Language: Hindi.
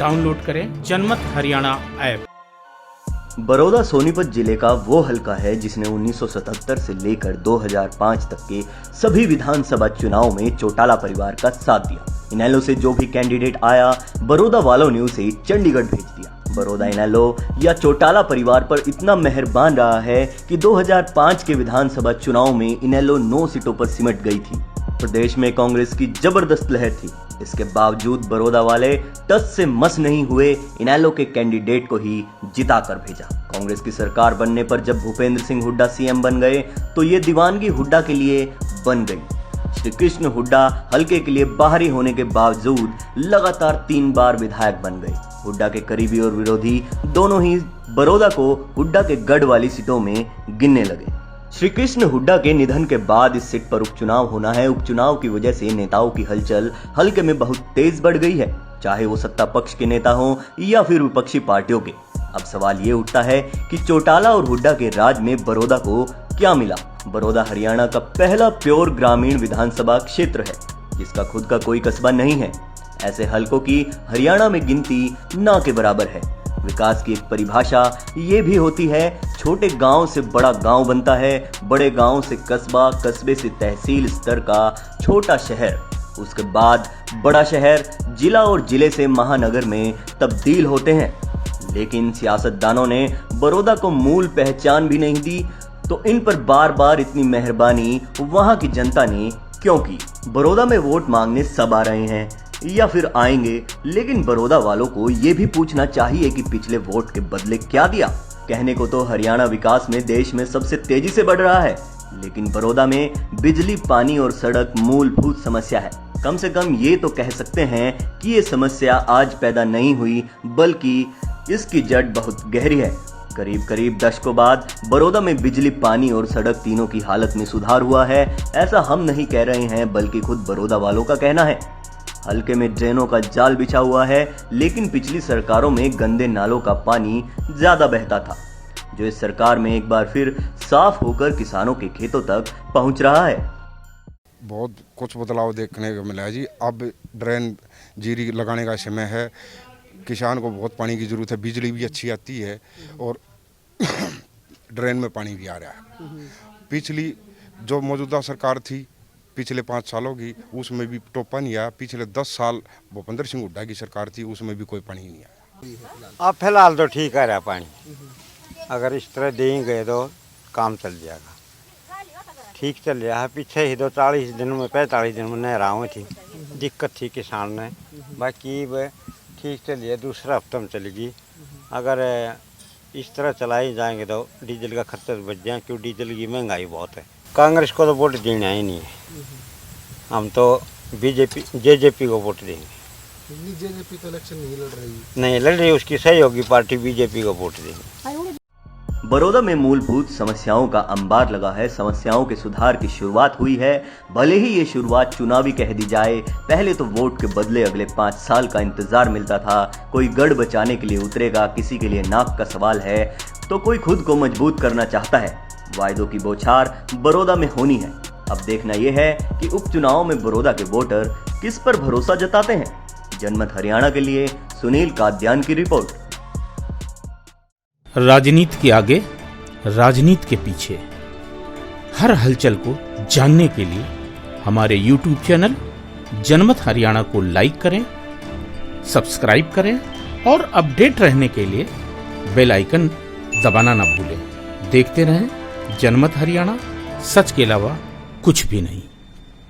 डाउनलोड करें जनमत हरियाणा ऐप। बड़ौदा सोनीपत जिले का वो हलका है जिसने 1977 से लेकर 2005 तक के सभी विधानसभा चुनाव में चौटाला परिवार का साथ दिया। इनेलो से जो भी कैंडिडेट आया, बड़ौदा वालों ने उसे चंडीगढ़ भेज दिया। बड़ौदा इनेलो या चौटाला परिवार पर इतना मेहरबान रहा है कि 2005 के विधानसभा चुनाव में इनेलो 9 सीटों पर सिमट गई थी। प्रदेश में कांग्रेस की जबरदस्त लहर थी। इसके बावजूद बड़ौदा वाले टस से मस नहीं हुए, इनेलो के कैंडिडेट को ही जिता कर भेजा। कांग्रेस की सरकार बनने पर जब भूपेंद्र सिंह हुड्डा सीएम बन गए तो ये दीवानगी हुड्डा के लिए बन गई। श्री कृष्ण हुड्डा हल्के के लिए बाहरी होने के बावजूद लगातार 3 बार विधायक बन गए। हुड्डा के करीबी और विरोधी दोनों ही बड़ौदा को हुड्डा के गढ़ वाली सीटों में गिनने लगे। श्री कृष्ण हुड्डा के निधन के बाद इस सीट पर उपचुनाव होना है। उपचुनाव की वजह से नेताओं की हलचल हल्के में बहुत तेज बढ़ गई है, चाहे वो सत्ता पक्ष के नेता हो या फिर विपक्षी पार्टियों के। अब सवाल ये उठता है कि चौटाला और हुड्डा के राज में बड़ौदा को क्या मिला। बड़ौदा हरियाणा का पहला प्योर ग्रामीण विधानसभा क्षेत्र है जिसका खुद का कोई कस्बा नहीं है। ऐसे हलकों की हरियाणा में गिनती ना के बराबर है। विकास की एक परिभाषा ये भी होती है, छोटे गांव से बड़ा गांव बनता है, बड़े गांव से कस्बा, कस्बे से तहसील स्तर का छोटा शहर, उसके बाद बड़ा शहर, जिला और जिले से महानगर में तब्दील होते हैं। लेकिन सियासतदानों ने बड़ौदा को मूल पहचान भी नहीं दी, तो इन पर बार बार इतनी मेहरबानी वहां की जनता ने क्यों की। बड़ौदा में वोट मांगने सब आ रहे हैं या फिर आएंगे, लेकिन बड़ौदा वालों को ये भी पूछना चाहिए कि पिछले वोट के बदले क्या दिया। कहने को तो हरियाणा विकास में देश में सबसे तेजी से बढ़ रहा है, लेकिन बड़ौदा में बिजली, पानी और सड़क मूलभूत समस्या है। कम से कम ये तो कह सकते हैं कि ये समस्या आज पैदा नहीं हुई, बल्कि इसकी जड़ बहुत गहरी है। करीब 10 को बाद बड़ौदा में बिजली, पानी और सड़क तीनों की हालत में सुधार हुआ है। ऐसा हम नहीं कह रहे हैं, बल्कि खुद बड़ौदा वालों का कहना है। हल्के में ड्रेनों का जाल बिछा हुआ है, लेकिन पिछली सरकारों में गंदे नालों का पानी ज्यादा बहता था, जो इस सरकार में एक बार फिर साफ होकर किसानों के खेतों तक पहुंच रहा है। बहुत कुछ बदलाव देखने को मिला है जी। अब ड्रेन जीरी लगाने का समय है। किसान को बहुत पानी की जरूरत है, बिजली भी अच्छी आती है और ड्रेन में पानी भी आ रहा है। पिछली जो मौजूदा सरकार थी पिछले 5 सालों की, उसमें भी टोपा नहीं आया। पिछले 10 साल भूपेंद्र सिंह हुड्डा की सरकार थी, उसमें भी कोई पानी नहीं आया। अब फिलहाल तो ठीक आ रहा पानी, अगर इस तरह देंगे तो काम चल जाएगा। ठीक चल रहा है। पीछे ही 40 दिन में 45 दिन में नहरावें थी, दिक्कत थी किसान ने, बाकी वह ठीक चल रही है। दूसरा हफ्ता में चलेगी। अगर इस तरह चलाए जाएंगे तो डीजल का खर्चा बच जाए, क्योंकि डीजल की महंगाई बहुत है। कांग्रेस को तो वोट देना ही नहीं है, हम तो जेजेपी को वोट देंगे। जेजेपी तो इलेक्शन नहीं लड़ रही, उसकी सहयोगी पार्टी बीजेपी को वोट देंगे। बड़ौदा में मूलभूत समस्याओं का अंबार लगा है। समस्याओं के सुधार की शुरुआत हुई है, भले ही ये शुरुआत चुनावी कह दी जाए। पहले तो वोट के बदले अगले 5 साल का इंतजार मिलता था। कोई गढ़ बचाने के लिए उतरेगा, किसी के लिए नाक का सवाल है, तो कोई खुद को मजबूत करना चाहता है। वायदों की बौछार बड़ौदा में होनी है। अब देखना यह है कि उपचुनाव में बड़ौदा के वोटर किस पर भरोसा जताते हैं। जनमत हरियाणा के लिए सुनील काद्यान की रिपोर्ट। राजनीति के आगे, राजनीति के पीछे, हर हलचल को जानने के लिए हमारे YouTube चैनल जनमत हरियाणा को लाइक करें, सब्सक्राइब करें और अपडेट रहने के लिए बेल आइकन दबाना ना भूलें। देखते रहें जनमत हरियाणा, सच के अलावा कुछ भी नहीं।